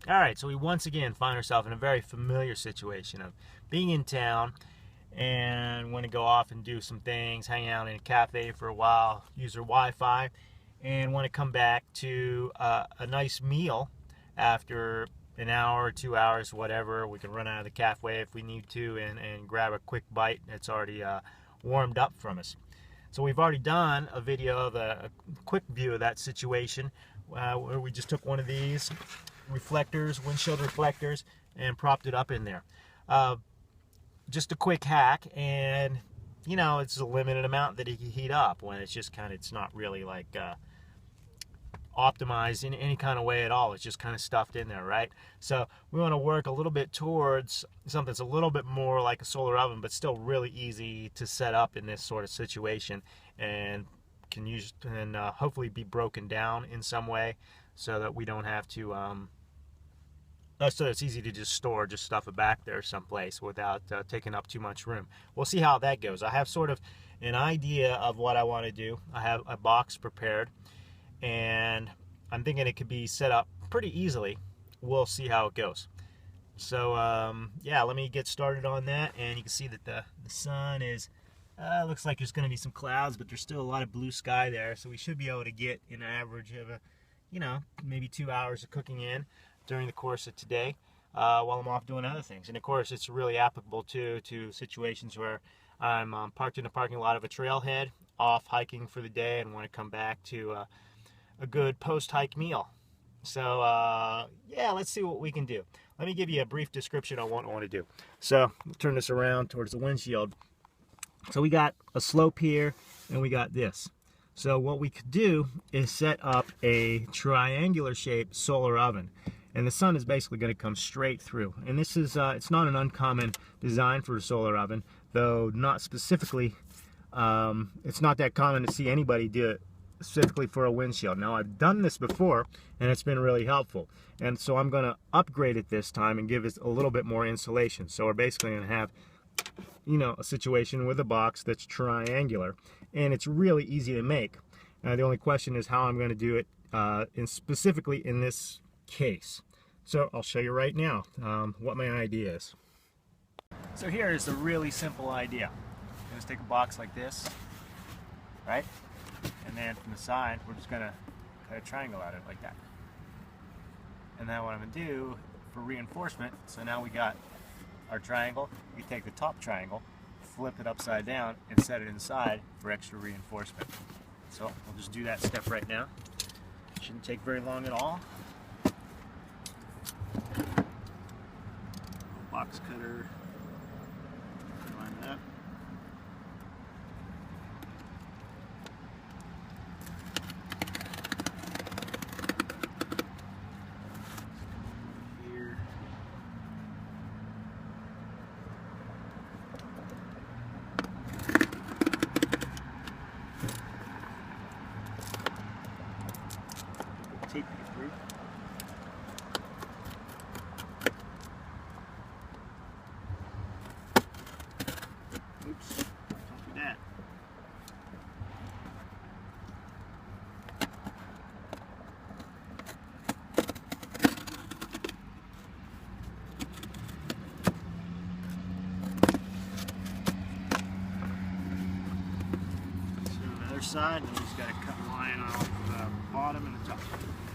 All right, so we once again find ourselves in a very familiar situation of being in town and want to go off and do some things, hang out in a cafe for a while, use our Wi-Fi, and want to come back to a nice meal after an hour, 2 hours, whatever. We can run out of the cafe if we need to and grab a quick bite that's already warmed up from us. So we've already done a video of a quick view of that situation where we just took one of these reflectors, windshield reflectors, and propped it up in there. Just a quick hack, and you know, it's a limited amount that it can heat up when it's just kind of, it's not really like optimized in any kind of way at all. It's just kind of stuffed in there, right? So we want to work a little bit towards something that's a little bit more like a solar oven, but still really easy to set up in this sort of situation, and can use and hopefully be broken down in some way so that we don't have to so it's easy to just store, just stuff it back there someplace without taking up too much room. We'll see how that goes. I have sort of an idea of what I want to do. I have a box prepared, and I'm thinking it could be set up pretty easily. We'll see how it goes. So yeah, let me get started on that, and you can see that the sun is looks like there's going to be some clouds, but there's still a lot of blue sky there, so we should be able to get an average of maybe 2 hours of cooking in during the course of today while I'm off doing other things. And of course, it's really applicable to situations where I'm parked in the parking lot of a trailhead, off hiking for the day, and want to come back to a good post-hike meal. So yeah, let's see what we can do. Let me give you a brief description on what I want to do. So turn this around towards the windshield. So we got a slope here, and we got this. So what we could do is set up a triangular shaped solar oven, and the sun is basically going to come straight through. And this is it's not an uncommon design for a solar oven, though not specifically. It's not that common to see anybody do it specifically for a windshield. Now, I've done this before, and it's been really helpful. And so I'm going to upgrade it this time and give it a little bit more insulation. So we're basically going to have, you know, a situation with a box that's triangular, and it's really easy to make. The only question is how I'm going to do it specifically in this case. So I'll show you right now what my idea is. So here is the really simple idea. Just take a box like this, right? And then from the side, we're just going to cut a triangle out of it like that. And then what I'm going to do for reinforcement, so now we got our triangle, we take the top triangle, flip it upside down, and set it inside for extra reinforcement. So we'll just do that step right now. Shouldn't take very long at all. Box cutter, line that up. Here. Tape it through. Oops, don't do that. So the other side, and we just got to cut a line off the bottom and the top.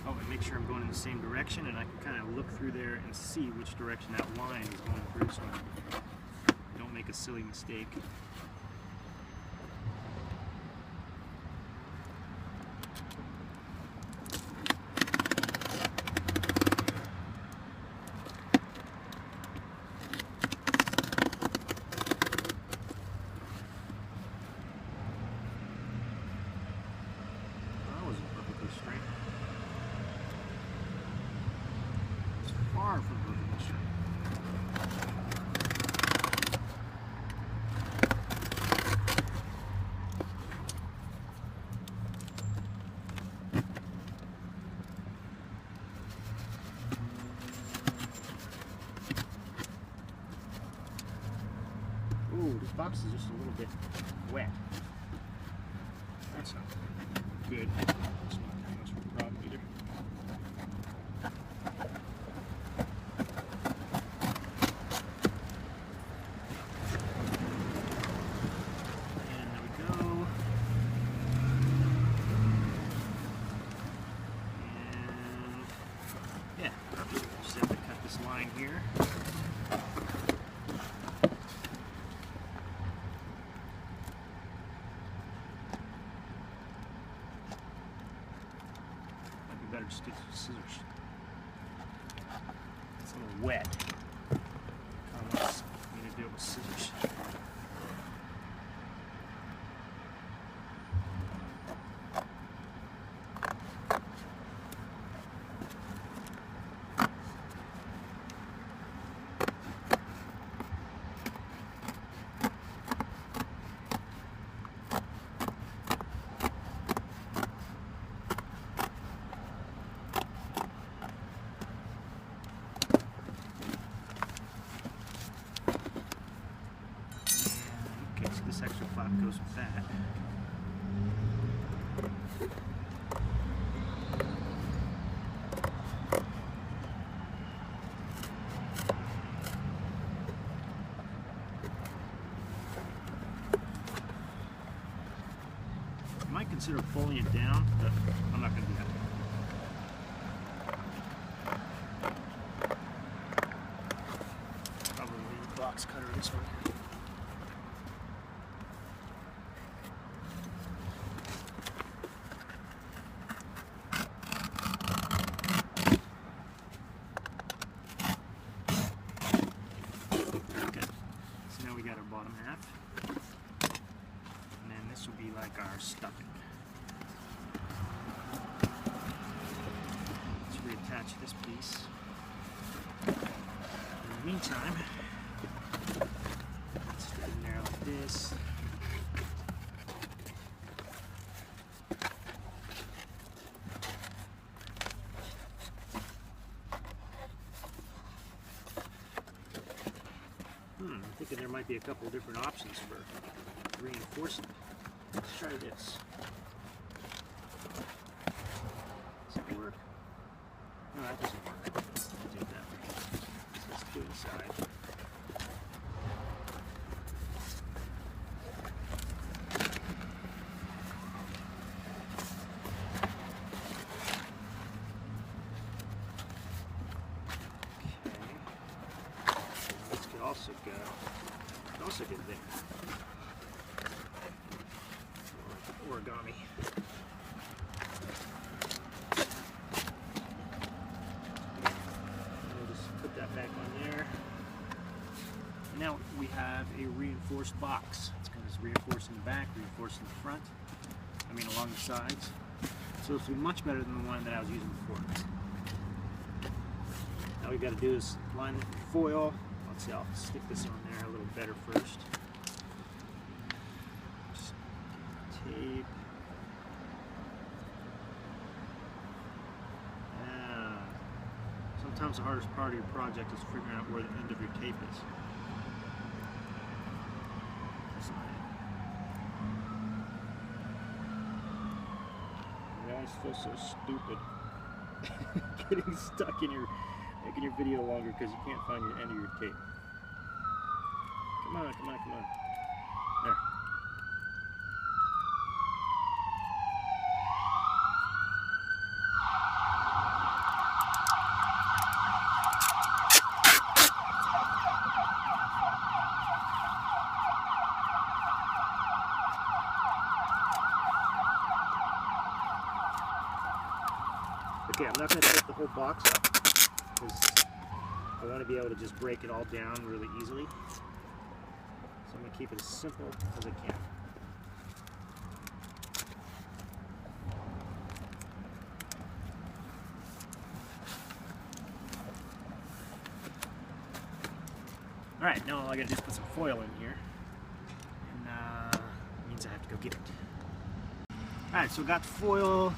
Oh, and make sure I'm going in the same direction, and I can kind of look through there and see which direction that line is going through, so I don't make a silly mistake. That wasn't perfectly straight. It's far from perfectly straight. Ooh, this box is just a little bit wet. That's not good. That's not that much of a problem either. get some scissors. It's a little wet. I want me to do it with scissors. This extra flap goes with that. I might consider folding it down, but I'm not going to do that. Probably leave the box cutter this way. Bottom half, and then this will be like our stuffing. Let's reattach this piece. In the meantime, let's stick it in there like this. I'm thinking there might be a couple different options for reinforcing. Let's try this. Does that work? No, that doesn't work. Let's do that. So let's do inside. Also good there. Origami. We'll just put that back on there. And now we have a reinforced box. It's going to reinforce in the back, reinforce in the front. I mean along the sides. So this will be much better than the one that I was using before. Now all we've got to do is line it with foil. Let's see, I'll stick this on there a little better first. Just tape. Sometimes the hardest part of your project is figuring out where the end of your tape is. You always feel so stupid getting stuck in making your video longer because you can't find the end of your tape. Come on, come on, come on. There. Okay, I'm not going to take the whole box up because I want to be able to just break it all down really easily. So I'm going to keep it as simple as I can. Alright, now all I got to do is put some foil in here. And it means I have to go get it. Alright, so I got the foil.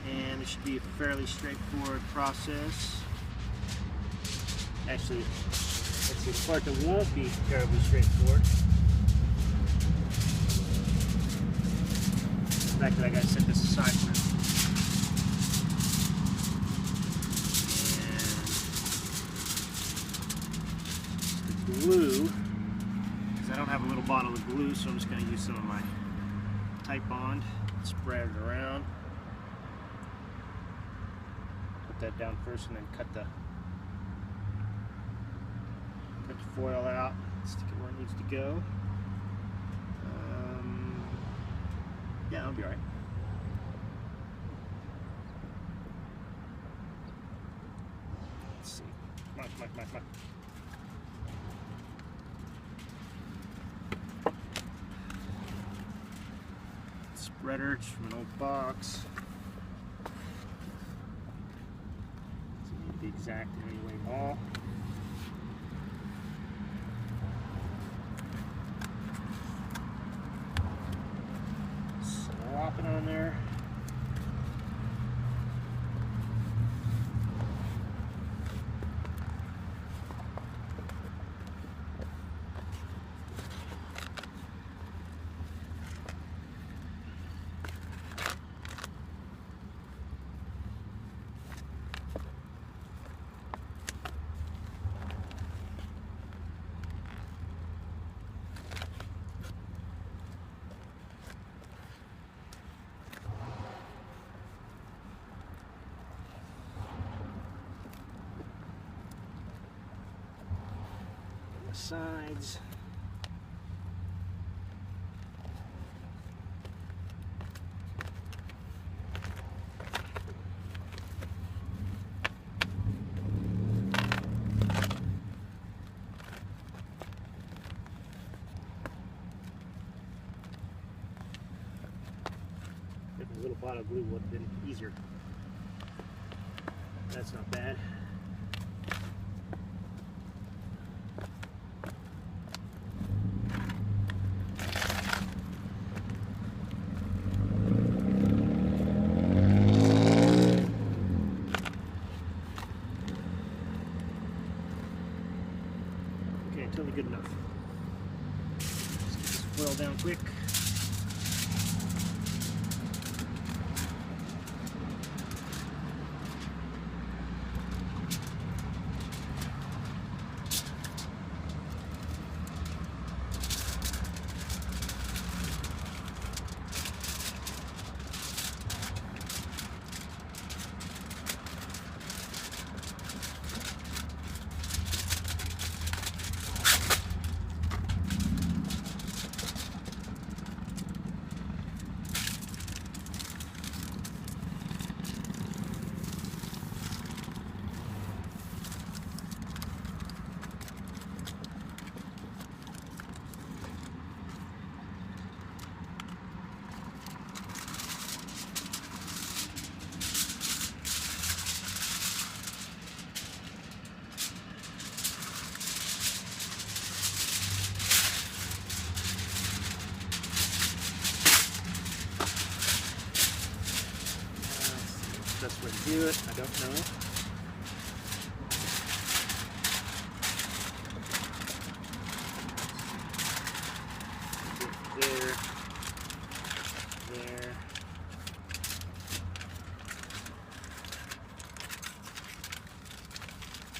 And it should be a fairly straightforward process. Actually, let's see, the part that won't be terribly straightforward. The fact that I got to set this aside for now. And the glue, because I don't have a little bottle of glue, so I'm just going to use some of my Type Bond, spread it around. That down first and then cut the foil out, stick it where it needs to go. Yeah, that'll be alright. Come on. Spreader from an old box. Doesn't need to be exact in any way at all. Slop it on there. Sides. If a little bottle of glue would have been easier. That's not bad. Totally good enough. Let's get this foil down quick. Best way to do it, I don't know. There.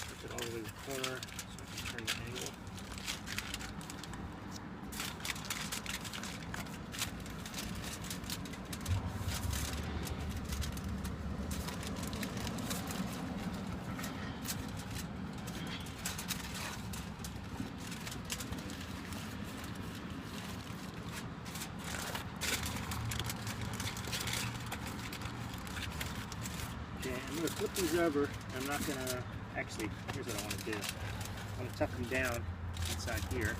Put it all the way to the corner so I can turn the angle. I'm going to flip these over. I'm not going to, actually, here's what I want to do. I'm going to tuck them down inside here.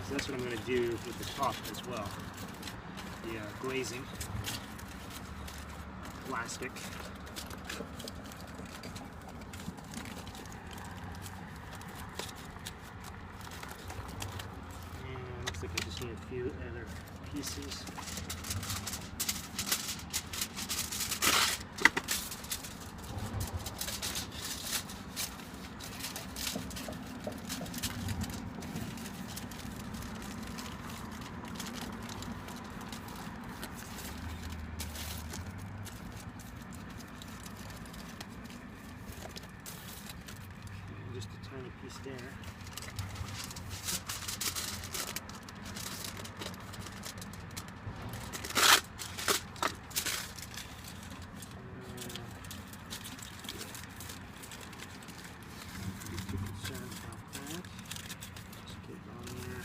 So that's what I'm going to do with the top as well. The glazing plastic. And looks like I just need a few other pieces. Just a tiny piece there. Too concerned about that. Just get it on there.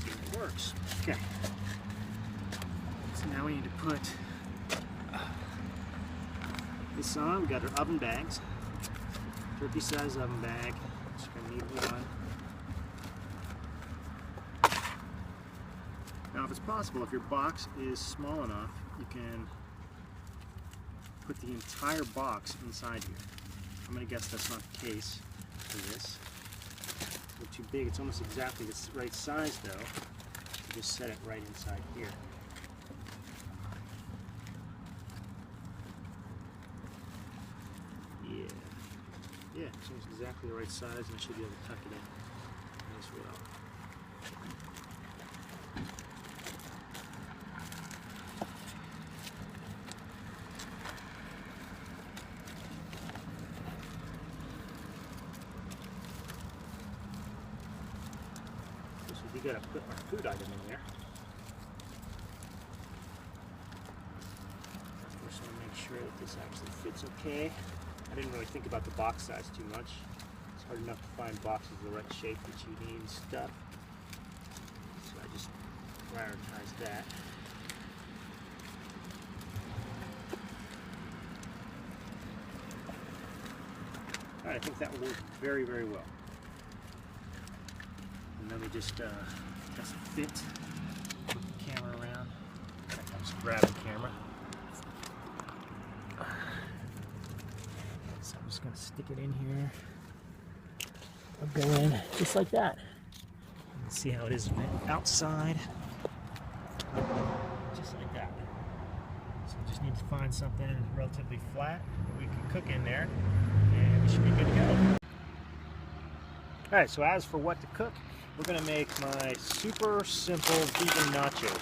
See if it works. Okay. So now we need to put this on. We got our oven bags. Turkey size oven bag. Just gonna need one. Now if it's possible, if your box is small enough, you can put the entire box inside here. I'm gonna guess that's not the case for this. It's a little too big. It's almost exactly the right size though. So just set it right inside here. Yeah, it's almost exactly the right size, and I should be able to tuck it in as well. So we got to put our food item in there. First, I want to make sure that this actually fits okay. I didn't really think about the box size too much. It's hard enough to find boxes of the right shape that you need and stuff. So I just prioritize that. Alright, I think that will work very, very well. And then we just test the fit. Put the camera around. I'll just grab the camera. So I'm just going to stick it in here. I'll go in just like that. And see how it is outside. Just like that. So we just need to find something relatively flat that we can cook in there, and we should be good to go. Alright, so as for what to cook, we're going to make my super simple vegan nachos.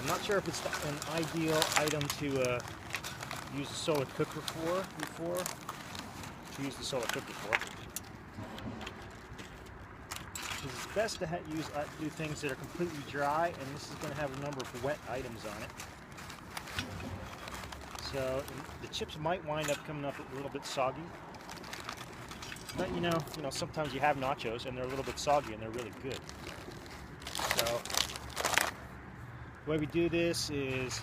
I'm not sure if it's an ideal item to use the solar cooker use the solar cooker for. It's best to do things that are completely dry, and this is going to have a number of wet items on it. So the chips might wind up coming up a little bit soggy. But you know, sometimes you have nachos and they're a little bit soggy and they're really good. So the way we do this is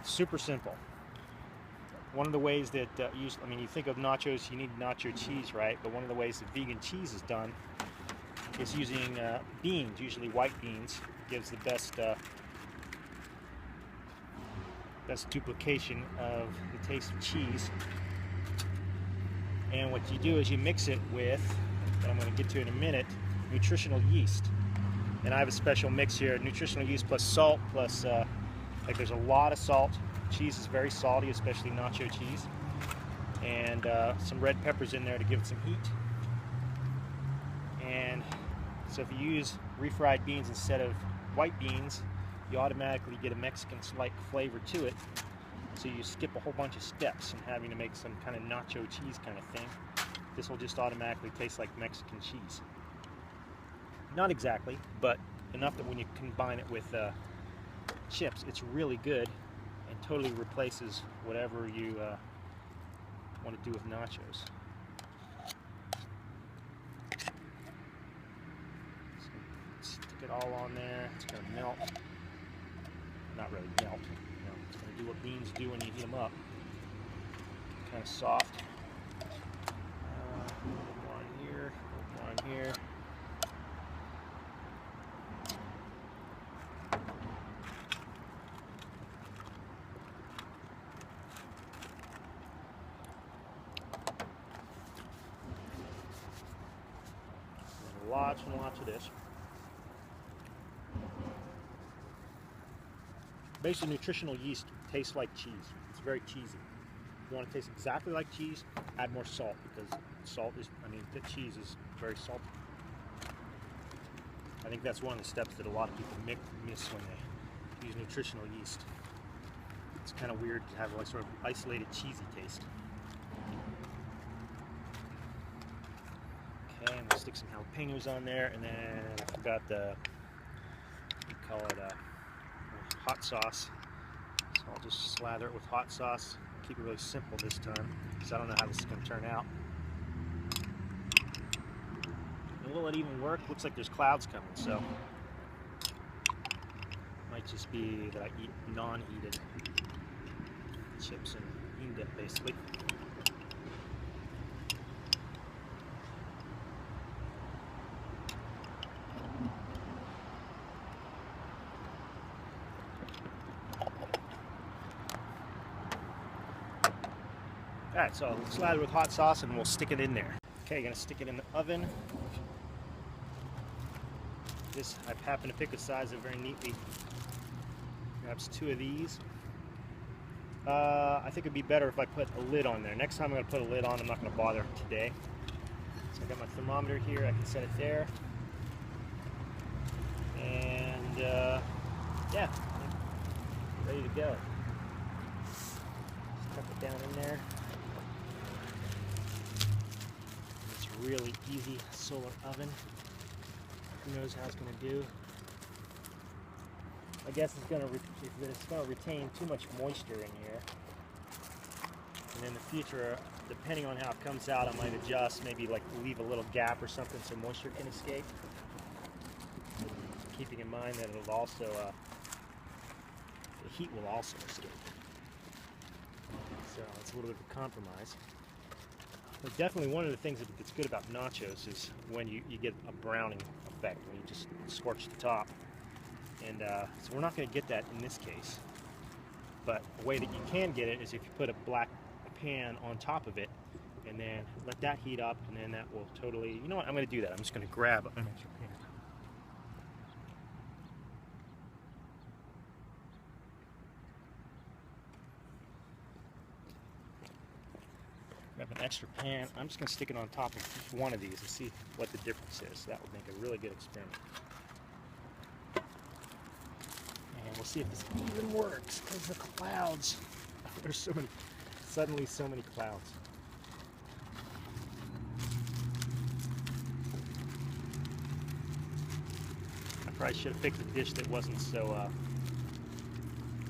super simple. One of the ways that you think of nachos, you need nacho cheese, right? But one of the ways that vegan cheese is done is using beans, usually white beans. Gives the best duplication of the taste of cheese. And what you do is you mix it with, what I'm going to get to in a minute, nutritional yeast. And I have a special mix here, nutritional yeast plus salt, plus there's a lot of salt. Cheese is very salty, especially nacho cheese. And some red peppers in there to give it some heat. And so if you use refried beans instead of white beans, you automatically get a Mexican-like flavor to it. So you skip a whole bunch of steps in having to make some kind of nacho cheese kind of thing. This will just automatically taste like Mexican cheese. Not exactly, but enough that when you combine it with chips, it's really good and totally replaces whatever you want to do with nachos. So stick it all on there. It's going to melt. Not really melt. It's going to do what beans do when you heat them up. Kind of soft. One here, one here. Lots and lots of this. Basically, nutritional yeast tastes like cheese. It's very cheesy. If you want to taste exactly like cheese, add more salt, because the cheese is very salty. I think that's one of the steps that a lot of people miss when they use nutritional yeast. It's kind of weird to have a sort of isolated cheesy taste. Okay, I'm going to stick some jalapenos on there, and then I forgot we call it hot sauce. So I'll just slather it with hot sauce. Keep it really simple this time, because I don't know how this is going to turn out. And will it even work? Looks like there's clouds coming, so it might just be that I eat non-heated. chips and bean dip, basically. Alright, so we'll slather with hot sauce and we'll stick it in there. Okay, gonna stick it in the oven. This, I happen to pick a size that very neatly grabs 2 of these. I think it'd be better if I put a lid on there. Next time I'm gonna put a lid on, I'm not gonna bother today. So I got my thermometer here, I can set it there. And yeah, ready to go. Just tuck it down in there. Really easy solar oven. Who knows how it's going to do? I guess it's going to retain too much moisture in here. And in the future, depending on how it comes out, I might adjust, maybe like leave a little gap or something so moisture can escape. Keeping in mind that it'll also, the heat will also escape. So it's a little bit of a compromise. But definitely one of the things that's good about nachos is when you get a browning effect, when you just scorch the top. And so we're not going to get that in this case. But a way that you can get it is if you put a black pan on top of it and then let that heat up, and then that will totally, you know what, I'm going to do that. I'm just going to grab an extra pan. Grab an extra pan. I'm just going to stick it on top of each one of these and see what the difference is. That would make a really good experiment. And we'll see if this even works, because the clouds, there's so many, suddenly so many clouds. I probably should have picked a dish that wasn't so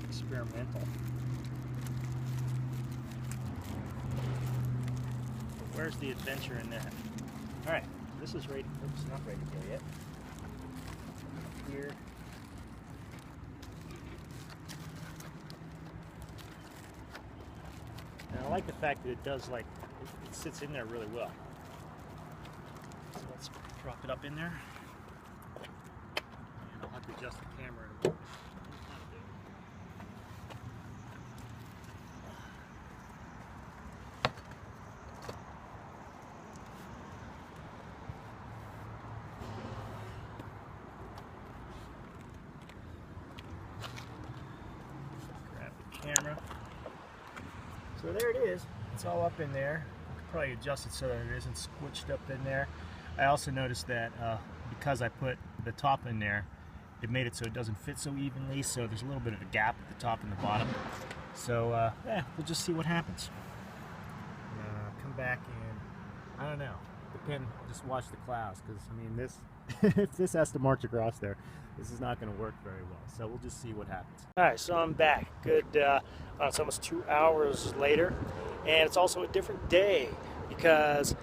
experimental. Where's the adventure in that? Alright, this is ready. Oops, not ready to go yet. Here. And I like the fact that it does, like, it sits in there really well. So let's prop it up in there. And I'll have to adjust the camera in a moment. Camera. So there it is. It's all up in there. I could probably adjust it so that it isn't squished up in there. I also noticed that because I put the top in there, it made it so it doesn't fit so evenly, so there's a little bit of a gap at the top and the bottom. So yeah, we'll just see what happens. Come back and I don't know. Just watch the clouds, because I mean this if this has to march across there, this is not going to work very well. So we'll just see what happens. Alright, so I'm back. Good, it's almost 2 hours later, and it's also a different day, because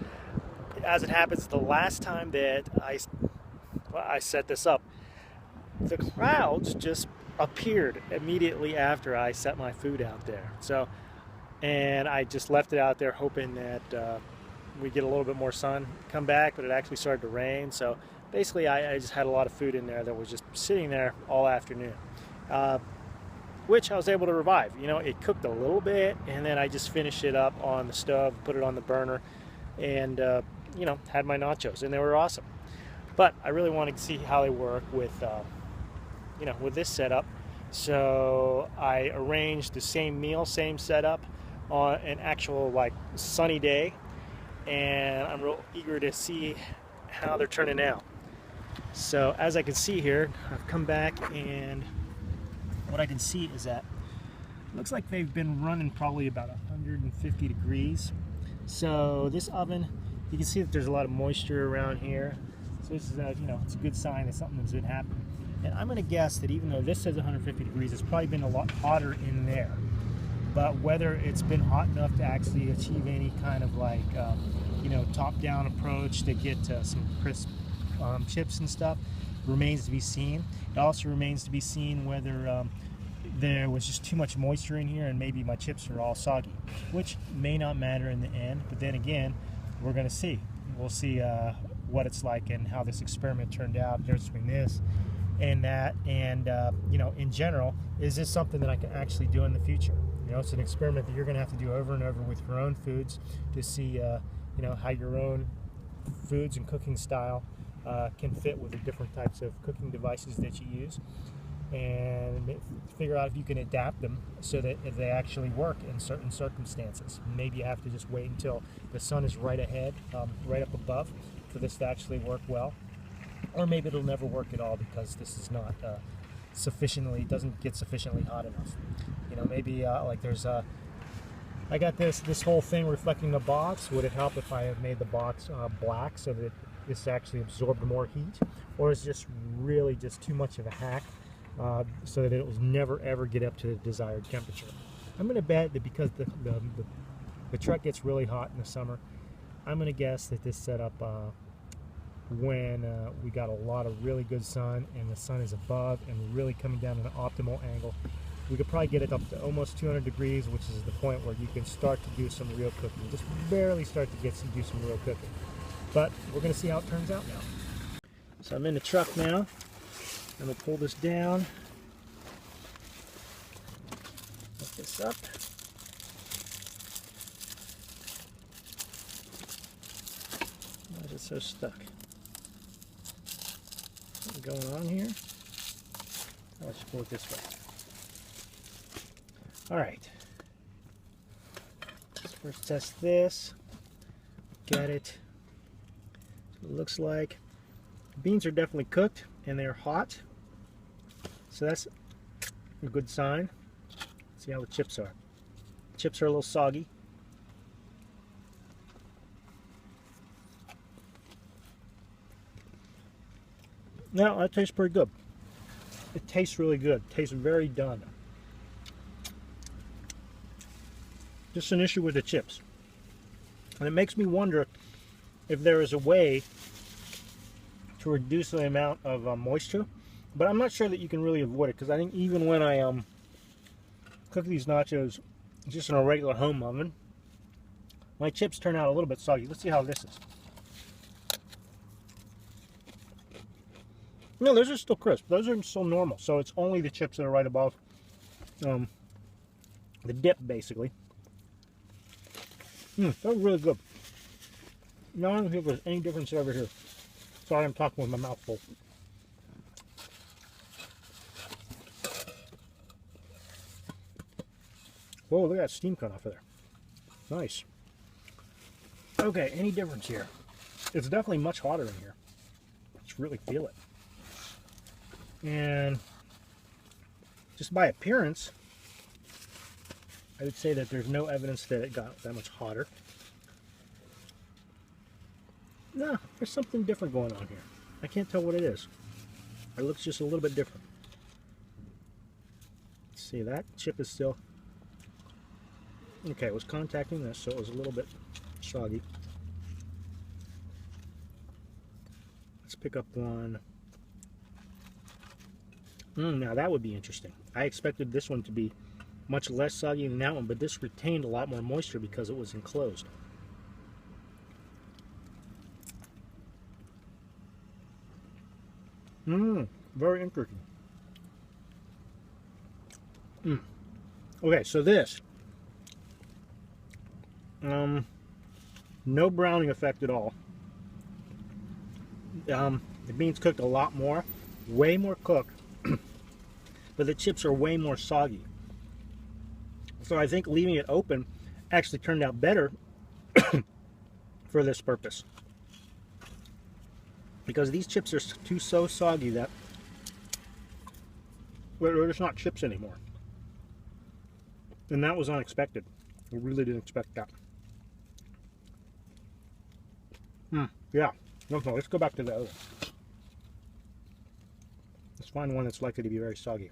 as it happens, the last time that I set this up, the clouds just appeared immediately after I set my food out there. So, and I just left it out there hoping that we get a little bit more sun come back, but it actually started to rain. So basically I just had a lot of food in there that was just sitting there all afternoon, which I was able to revive. You know, it cooked a little bit, and then I just finished it up on the stove, put it on the burner, and you know, had my nachos, and they were awesome. But I really wanted to see how they work with you know, with this setup. So I arranged the same meal, same setup on an actual like sunny day, and I'm real eager to see how they're turning out. So as I can see here, I've come back, and what I can see is that it looks like they've been running probably about 150 degrees. So this oven, you can see that there's a lot of moisture around here. So this is you know, it's a good sign that something's been happening. And I'm going to guess that even though this says 150 degrees, it's probably been a lot hotter in there. But whether it's been hot enough to actually achieve any kind of like, you know, top-down approach to get some crisp chips and stuff remains to be seen. It also remains to be seen whether, there was just too much moisture in here and maybe my chips are all soggy, which may not matter in the end. But then again, we're going to see. We'll see what it's like and how this experiment turned out. The difference between this and that, and you know, in general, is this something that I can actually do in the future? You know, it's an experiment that you're going to have to do over and over with your own foods to see, you know, how your own foods and cooking style can fit with the different types of cooking devices that you use, and figure out if you can adapt them so that if they actually work in certain circumstances. Maybe you have to just wait until the sun is right ahead, right up above, for this to actually work well. Or maybe it'll never work at all because this is not doesn't get sufficiently hot enough. You know, maybe like there's I got this whole thing reflecting the box. Would it help if I had made the box black so that this actually absorbed more heat? Or is it just really just too much of a hack so that it will never ever get up to the desired temperature? I'm going to bet that because the truck gets really hot in the summer, I'm going to guess that this setup when we got a lot of really good sun and the sun is above and really coming down at an optimal angle, we could probably get it up to almost 200 degrees, which is the point where you can start to do some real cooking. Just barely start to do some real cooking. But we're going to see how it turns out now. So I'm in the truck now. I'm going to pull this down. Lift this up. Why is it so stuck? Something going on here? Let's pull it this way. Alright. Let's first test this. Got it. So it looks like the beans are definitely cooked and they're hot. So that's a good sign. Let's see how the chips are. The chips are a little soggy. Now that tastes pretty good. It tastes really good. It tastes very done. Just an issue with the chips. And it makes me wonder if there is a way to reduce the amount of moisture. But I'm not sure that you can really avoid it, because I think even when I cook these nachos just in a regular home oven, my chips turn out a little bit soggy. Let's see how this is. No, those are still crisp. Those are still normal. So it's only the chips that are right above the dip, basically. They're really good. Now I don't think there's any difference over here. Sorry, I'm talking with my mouth full. Whoa, look at that steam coming off of there. Nice. Okay, any difference here? It's definitely much hotter in here. Just really feel it. And just by appearance, I would say that there's no evidence that it got that much hotter. No, there's something different going on here. I can't tell what it is. It looks just a little bit different. Let's see, that chip is still... Okay, it was contacting this, so it was a little bit soggy. Let's pick up one. Now that would be interesting. I expected this one to be much less soggy than that one, but this retained a lot more moisture because it was enclosed. Very interesting. Okay, so this, no browning effect at all. The beans cooked a lot more, way more cooked, but the chips are way more soggy. So I think leaving it open actually turned out better for this purpose. Because these chips are so soggy that they're just not chips anymore. And that was unexpected. I really didn't expect that. Yeah. Okay, let's go back to the other. Let's find one that's likely to be very soggy.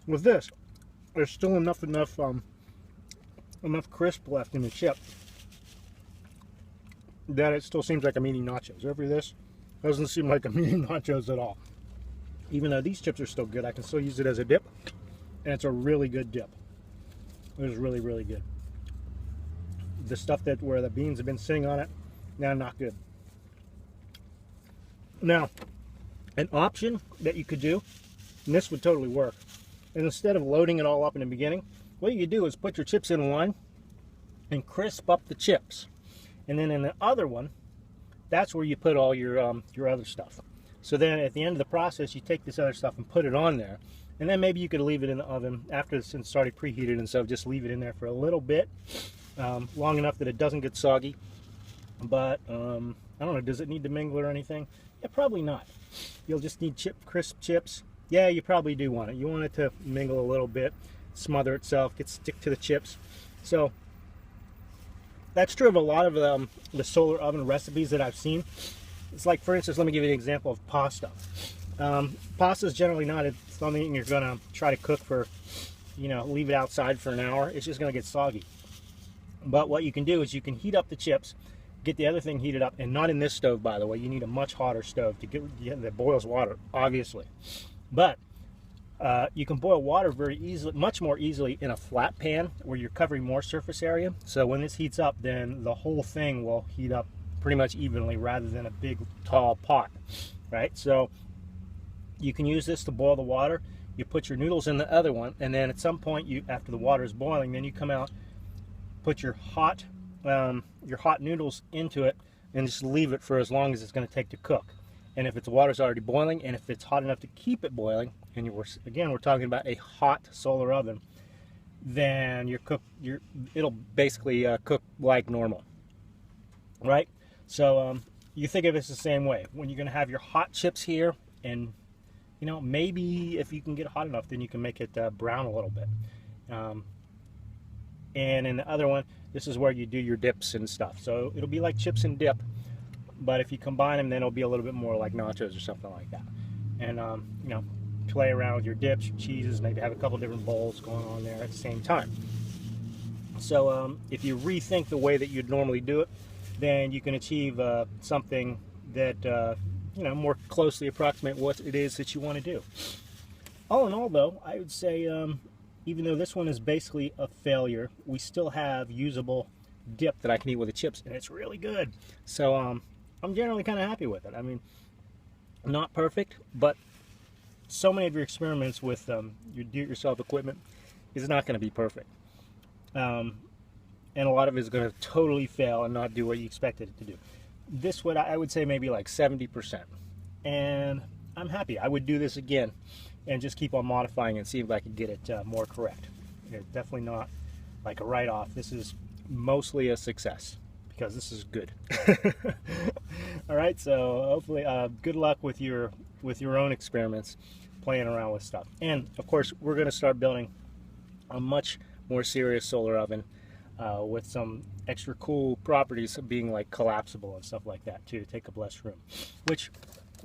With this, there's still enough crisp left in the chip that it still seems like I'm eating nachos. Over this, Doesn't seem like I'm eating nachos at all. Even though these chips are still good, I can still use it as a dip, and it's a really good dip. It was really, really good. The stuff that where the beans have been sitting on it, now not good. Now, an option that you could do, and this would totally work, and instead of loading it all up in the beginning, what you could do is put your chips in one and crisp up the chips. And then in the other one, that's where you put all your other stuff. So then at the end of the process, you take this other stuff and put it on there. And then maybe you could leave it in the oven after it's started preheated and so just leave it in there for a little bit, long enough that it doesn't get soggy. But I don't know, does it need to mingle or anything? Yeah, probably not. You'll just need crisp chips. Yeah, you probably do want it. You want it to mingle a little bit, smother itself, stick to the chips. So that's true of a lot of the solar oven recipes that I've seen. It's like, for instance, let me give you an example of pasta. Pasta is generally not something you're going to try to cook for, leave it outside for an hour. It's just going to get soggy. But what you can do is you can heat up the chips, get the other thing heated up, and not in this stove, by the way. You need a much hotter stove to get that boils water, obviously. But you can boil water very easily, much more easily in a flat pan where you're covering more surface area. So when this heats up, then the whole thing will heat up pretty much evenly rather than a big tall pot, right? So you can use this to boil the water. You put your noodles in the other one, and then at some point, after the water is boiling, then you come out, put your hot noodles into it, and just leave it for as long as it's going to take to cook. And if the water's already boiling, and if it's hot enough to keep it boiling, and we're talking about a hot solar oven, then it'll basically cook like normal, right? So you think of it the same way. When you're going to have your hot chips here, and maybe if you can get hot enough, then you can make it brown a little bit. And in the other one, this is where you do your dips and stuff. So it'll be like chips and dip, but if you combine them, then it'll be a little bit more like nachos or something like that. And play around with your dips, your cheeses, maybe have a couple different bowls going on there at the same time. So if you rethink the way that you'd normally do it, then you can achieve something that more closely approximate what it is that you want to do. All in all, though, I would say even though this one is basically a failure, we still have usable dip that I can eat with the chips, and it's really good. So I'm generally kind of happy with it. I mean, not perfect, but so many of your experiments with your do-it-yourself equipment is not going to be perfect. And a lot of it is going to totally fail and not do what you expected it to do. This would, I would say, maybe like 70%. And I'm happy. I would do this again and just keep on modifying and see if I could get it more correct. It's definitely not like a write-off. This is mostly a success because this is good. All right, so hopefully good luck with your own experiments, playing around with stuff. And of course, we're going to start building a much more serious solar oven with some extra cool properties of being like collapsible and stuff like that too, to take up less room, which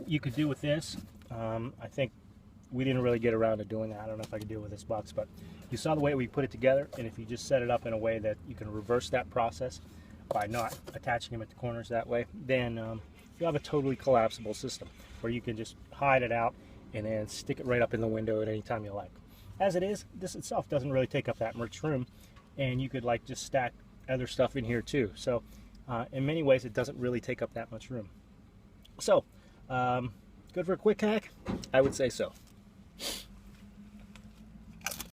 you could do with this. I think we didn't really get around to doing that. I don't know if I could do it with this box, but you saw the way we put it together, and if you just set it up in a way that you can reverse that process by not attaching them at the corners that way, then you have a totally collapsible system where you can just hide it out and then stick it right up in the window at any time you like. As it is, this itself doesn't really take up that much room, and you could like just stack other stuff in here too. So in many ways, it doesn't really take up that much room. So good for a quick hack? I would say so.